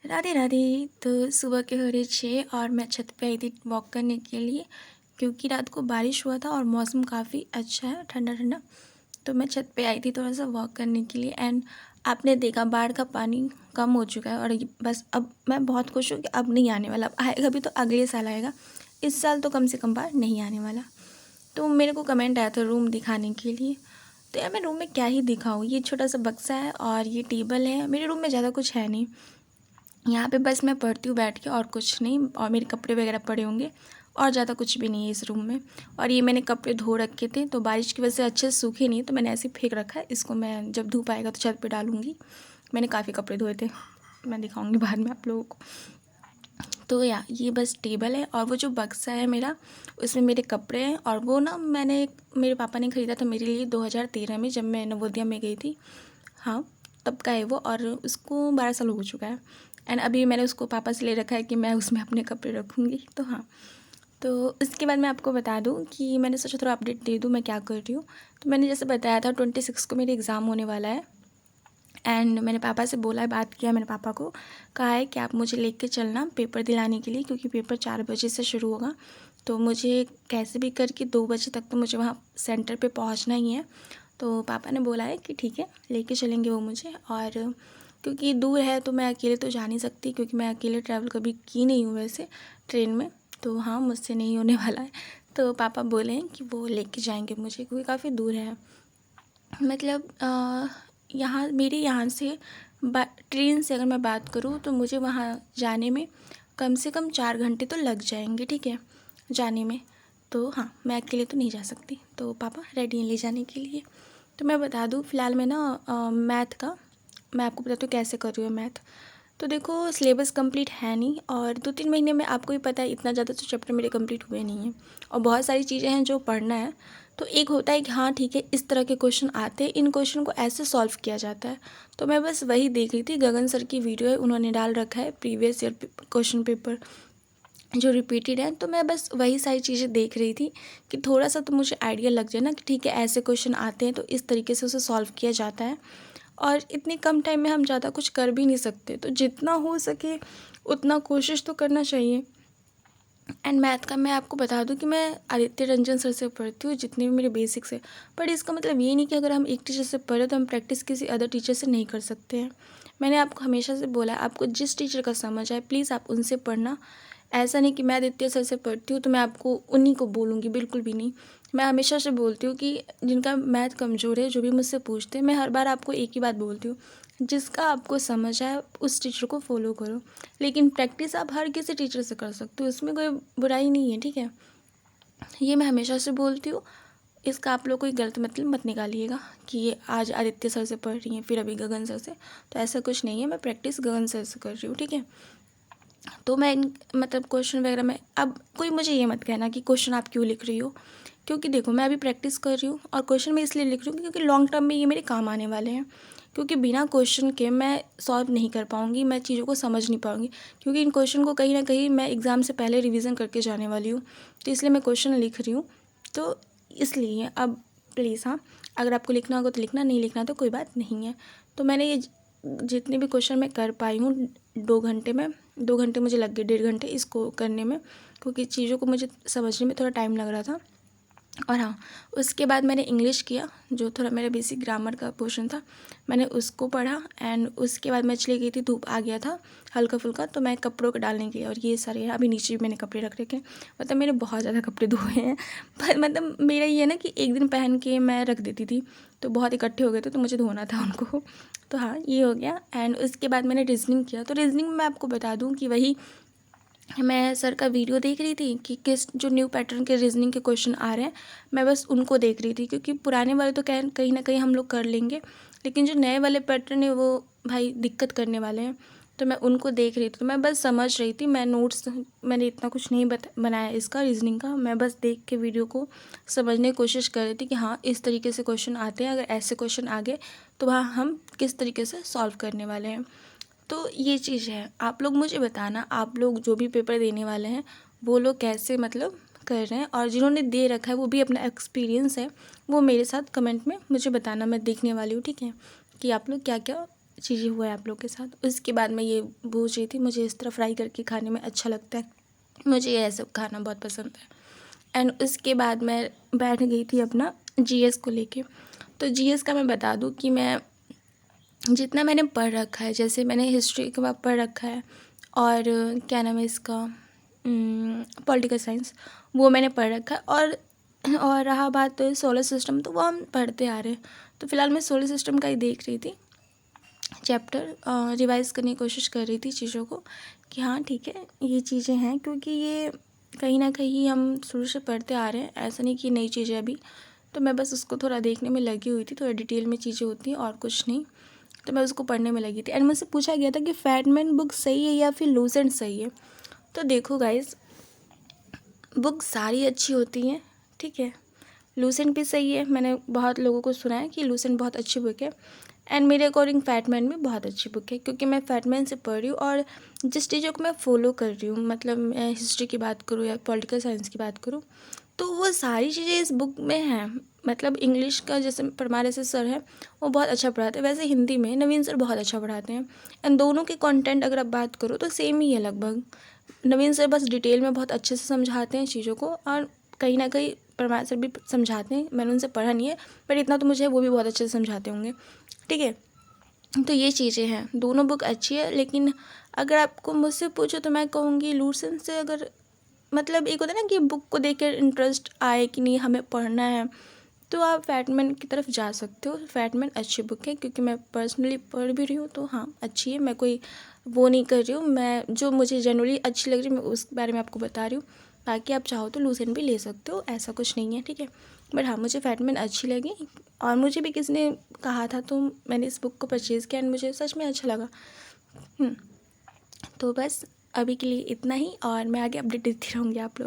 राधे राधे। तो सुबह के हो रहे 6 और मैं छत पे आई थी वॉक करने के लिए, क्योंकि रात को बारिश हुआ था और मौसम काफ़ी अच्छा है, ठंडा ठंडा। तो मैं छत पे आई थी थोड़ा सा वॉक करने के लिए। एंड आपने देखा बाढ़ का पानी कम हो चुका है और बस अब मैं बहुत खुश हूँ कि अब नहीं आने वाला। अब आएगा भी तो अगले साल आएगा, इस साल तो कम से कम बाढ़ नहीं आने वाला। तो मेरे को कमेंट आया था रूम दिखाने के लिए। तो यार मैं रूम में क्या ही दिखाऊँ, ये छोटा सा बक्सा है और ये टेबल है। मेरे रूम में ज़्यादा कुछ है नहीं, यहाँ पे बस मैं पढ़ती हूँ बैठ के और कुछ नहीं। और मेरे कपड़े वगैरह पड़े होंगे और ज़्यादा कुछ भी नहीं है इस रूम में। और ये मैंने कपड़े धो रखे थे तो बारिश की वजह से अच्छे से सूखे नहीं, तो मैंने ऐसे ही फेंक रखा है। इसको मैं जब धूप आएगा तो छत पे डालूँगी। मैंने काफ़ी कपड़े धोए थे, मैं दिखाऊँगी बाद में आप लोगों को। तो ये बस टेबल है और वो जो बक्सा है मेरा, उसमें मेरे कपड़े हैं। और वो ना मैंने मेरे पापा ने ख़रीदा था मेरे लिए 2013 में, जब मैं नवोदया में गई थी। हाँ, तब का है वो और उसको 12 साल हो चुका है। एंड अभी मैंने उसको पापा से ले रखा है कि मैं उसमें अपने कपड़े रखूँगी। तो हाँ, तो उसके बाद मैं आपको बता दूँ कि मैंने सोचा थोड़ा अपडेट दे दूँ मैं क्या कर रही हूँ। तो मैंने जैसे बताया था 26 को मेरे एग्ज़ाम होने वाला है। एंड मैंने पापा से बोला है, बात किया, मैंने पापा को कहा है कि आप मुझे लेके चलना पेपर दिलाने के लिए, क्योंकि पेपर 4 बजे से शुरू होगा। तो मुझे कैसे भी करके 2 बजे तक तो मुझे वहाँ सेंटर पे पहुँचना ही है। तो पापा ने बोला है कि ठीक है लेके चलेंगे वो मुझे। और क्योंकि दूर है तो मैं अकेले तो जा नहीं सकती, क्योंकि मैं अकेले ट्रैवल कभी की नहीं हूँ वैसे ट्रेन में। तो हाँ, मुझसे नहीं होने वाला है। तो पापा बोले हैं कि वो लेके जाएंगे मुझे, क्योंकि काफ़ी दूर है। मतलब यहाँ मेरे यहाँ से ट्रेन से अगर मैं बात करूँ तो मुझे वहाँ जाने में कम से कम 4 घंटे तो लग जाएंगे, ठीक है, जाने में। तो हाँ, मैं अकेले तो नहीं जा सकती, तो पापा रेडी हैं ले जाने के लिए। तो मैं बता दूँ फ़िलहाल मैं ना मैथ का, मैं आपको बताती हूँ कैसे कर रही हूँ मैथ। तो देखो सिलेबस कंप्लीट है नहीं और 2-3 महीने में आपको भी पता है इतना ज़्यादा तो चैप्टर मेरे कंप्लीट हुए नहीं हैं और बहुत सारी चीज़ें हैं जो पढ़ना है। तो एक होता है कि हाँ ठीक है, इस तरह के क्वेश्चन आते हैं, इन क्वेश्चन को ऐसे सॉल्व किया जाता है। तो मैं बस वही देख रही थी, गगन सर की वीडियो है, उन्होंने डाल रखा है प्रीवियस ईयर क्वेश्चन पेपर जो रिपीटेड है। तो मैं बस वही सारी चीज़ें देख रही थी कि थोड़ा सा तो मुझे आइडिया लग जाए ना कि ठीक है ऐसे क्वेश्चन आते हैं तो इस तरीके से उसे सॉल्व किया जाता है। और इतने कम टाइम में हम ज़्यादा कुछ कर भी नहीं सकते, तो जितना हो सके उतना कोशिश तो करना चाहिए। एंड मैथ का मैं आपको बता दूं कि मैं आदित्य रंजन सर से पढ़ती हूँ, जितने भी मेरे बेसिक्स है। बट इसका मतलब ये नहीं कि अगर हम एक टीचर से पढ़े तो हम प्रैक्टिस किसी अदर टीचर से नहीं कर सकते हैं। मैंने आपको हमेशा से बोला है, आपको जिस टीचर का समझ आए प्लीज़ आप उनसे पढ़ना। ऐसा नहीं कि मैं आदित्य सर से पढ़ती हूँ तो मैं आपको उन्हीं को बोलूँगी, बिल्कुल भी नहीं। मैं हमेशा से बोलती हूँ कि जिनका मैथ कमज़ोर है, जो भी मुझसे पूछते हैं, मैं हर बार आपको एक ही बात बोलती हूँ, जिसका आपको समझ आए उस टीचर को फॉलो करो। लेकिन प्रैक्टिस आप हर किसी टीचर से कर सकते हो, इसमें कोई बुराई नहीं है, ठीक है। ये मैं हमेशा से बोलती हूँ, इसका आप लोग कोई गलत मतलब मत निकालिएगा कि ये आज आदित्य सर से पढ़ रही हैं फिर अभी गगन सर से। तो ऐसा कुछ नहीं है, मैं प्रैक्टिस गगन सर से कर रही हूँ, ठीक है। तो मैं मतलब क्वेश्चन वगैरह में अब कोई मुझे ये मत कहना कि क्वेश्चन आप क्यों लिख रही हो, क्योंकि देखो मैं अभी प्रैक्टिस कर रही हूँ और क्वेश्चन मैं इसलिए लिख रही हूँ क्योंकि लॉन्ग टर्म में ये मेरे काम आने वाले हैं। क्योंकि बिना क्वेश्चन के मैं सॉल्व नहीं कर पाऊँगी, मैं चीज़ों को समझ नहीं पाऊँगी, क्योंकि इन क्वेश्चन को कहीं ना कहीं मैं एग्ज़ाम से पहले रिविज़न करके जाने वाली हूँ। तो इसलिए मैं क्वेश्चन लिख रही हूँ। तो इसलिए अब प्लीज़ हाँ, अगर आपको लिखना होगा तो लिखना, नहीं लिखना तो कोई बात नहीं है। तो मैंने ये जितने भी क्वेश्चन मैं कर पाई हूँ 2 घंटे में, 2 घंटे मुझे लग गए, 1.5 घंटे इसको करने में, क्योंकि चीज़ों को मुझे समझने में थोड़ा टाइम लग रहा था। और हाँ, उसके बाद मैंने इंग्लिश किया, जो थोड़ा मेरा बेसिक ग्रामर का पोर्शन था, मैंने उसको पढ़ा। एंड उसके बाद मैं चली गई थी, धूप आ गया था हल्का फुल्का, तो मैं कपड़ों को डालने गई और ये सारे अभी नीचे भी मैंने कपड़े रख रखे हैं। मतलब मेरे बहुत ज़्यादा कपड़े धोए हैं, पर मतलब मेरा ये है ना कि एक दिन पहन के मैं रख देती थी, तो बहुत इकट्ठे हो गए थे तो मुझे धोना था उनको। तो हाँ, ये हो गया। एंड उसके बाद मैंने रीजनिंग किया। तो रीजनिंग में मैं आपको बता दूँ कि वही मैं सर का वीडियो देख रही थी कि किस जो न्यू पैटर्न के रीजनिंग के क्वेश्चन आ रहे हैं, मैं बस उनको देख रही थी, क्योंकि पुराने वाले तो कहीं ना कहीं हम लोग कर लेंगे, लेकिन जो नए वाले पैटर्न है वो भाई दिक्कत करने वाले हैं। तो मैं उनको देख रही थी, तो मैं बस समझ रही थी, मैं नोट्स मैंने इतना कुछ नहीं बनाया इसका रीजनिंग का, मैं बस देख के वीडियो को समझने की कोशिश कर रही थी कि हाँ इस तरीके से क्वेश्चन आते हैं, अगर ऐसे क्वेश्चन आ गए तो वहाँ हम किस तरीके से सॉल्व करने वाले हैं। तो ये चीज़ है, आप लोग मुझे बताना, आप लोग जो भी पेपर देने वाले हैं वो लोग कैसे मतलब कर रहे हैं, और जिन्होंने दे रखा है वो भी अपना एक्सपीरियंस है वो मेरे साथ कमेंट में मुझे बताना, मैं देखने वाली हूँ, ठीक है, कि आप लोग क्या क्या चीज़ें हुआ है आप लोग के साथ। उसके बाद मैं ये पूछ रही थी, मुझे इस तरह फ्राई करके खाने में अच्छा लगता है, मुझे ये सब खाना बहुत पसंद है। एंड उसके बाद मैं बैठ गई थी अपना जीएस को लेके। तो जीएस का मैं बता दूं कि मैं जितना मैंने पढ़ रखा है, जैसे मैंने हिस्ट्री के बाद पढ़ रखा है और क्या नाम है इसका, पॉलिटिकल साइंस, वो मैंने पढ़ रखा है। और रहा बात सोलर सिस्टम, तो वो हम पढ़ते आ रहे हैं। तो फिलहाल मैं सोलर सिस्टम का ही देख रही थी चैप्टर, रिवाइज़ करने की कोशिश कर रही थी चीज़ों को कि हाँ ठीक है ये चीज़ें हैं, क्योंकि ये कहीं ना कहीं हम शुरू से पढ़ते आ रहे हैं, ऐसा नहीं कि नई चीज़ें अभी। तो मैं बस उसको थोड़ा देखने में लगी हुई थी, थोड़ा डिटेल में चीज़ें होती हैं और कुछ नहीं। तो मैं उसको पढ़ने में लगी थी। एंड मुझसे पूछा गया था कि फैटमैन बुक सही है या फिर लूसेंट सही है। तो देखो गाइस, बुक सारी अच्छी होती हैं, ठीक है। लूसेंट भी सही है, मैंने बहुत लोगों को सुना है कि लूसेंट बहुत अच्छी बुक है। एंड मेरे अकॉर्डिंग फैटमैन भी बहुत अच्छी बुक है, क्योंकि मैं फैटमैन से पढ़ रही हूँ और जिस चीज़ों को मैं फॉलो कर रही हूँ, मतलब मैं हिस्ट्री की बात करूँ या पॉलिटिकल साइंस की बात करूँ, तो वो सारी चीज़ें इस बुक में हैं। मतलब इंग्लिश का जैसे परमार से सर है, वो बहुत अच्छा पढ़ाते हैं। वैसे हिंदी में नवीन सर बहुत अच्छा पढ़ाते हैं। एंड दोनों के कंटेंट अगर आप बात करो तो सेम ही है लगभग। नवीन सर बस डिटेल में बहुत अच्छे से समझाते हैं चीज़ों को, और कहीं ना कहीं परमार सर भी समझाते हैं। मैंने उनसे पढ़ा नहीं है, पर इतना तो मुझे वो भी बहुत अच्छे से समझाते होंगे, ठीक है। तो ये चीज़ें हैं, दोनों बुक अच्छी है। लेकिन अगर आपको मुझसे पूछो तो मैं कहूँगी लूसेंट से, अगर मतलब एक होता है ना कि बुक को देख कर इंटरेस्ट आए कि नहीं हमें पढ़ना है, तो आप फैटमैन की तरफ जा सकते हो। फैटमैन अच्छी बुक है, क्योंकि मैं पर्सनली पढ़ भी रही हूँ, तो हाँ अच्छी है। मैं कोई वो नहीं कर रही हूँ, मैं जो मुझे जनरली अच्छी लग रही है मैं उस बारे में आपको बता रही हूँ। बाकी आप चाहो तो लूसेंट भी ले सकते हो, ऐसा कुछ नहीं है, ठीक है। बट हाँ, मुझे फैटमैन अच्छी लगी और मुझे भी किसी ने कहा था, तो मैंने इस बुक को परचेज़ किया एंड मुझे सच में अच्छा लगा। तो बस अभी के लिए इतना ही, और मैं आगे अपडेट देती रहूँगी आप लोग।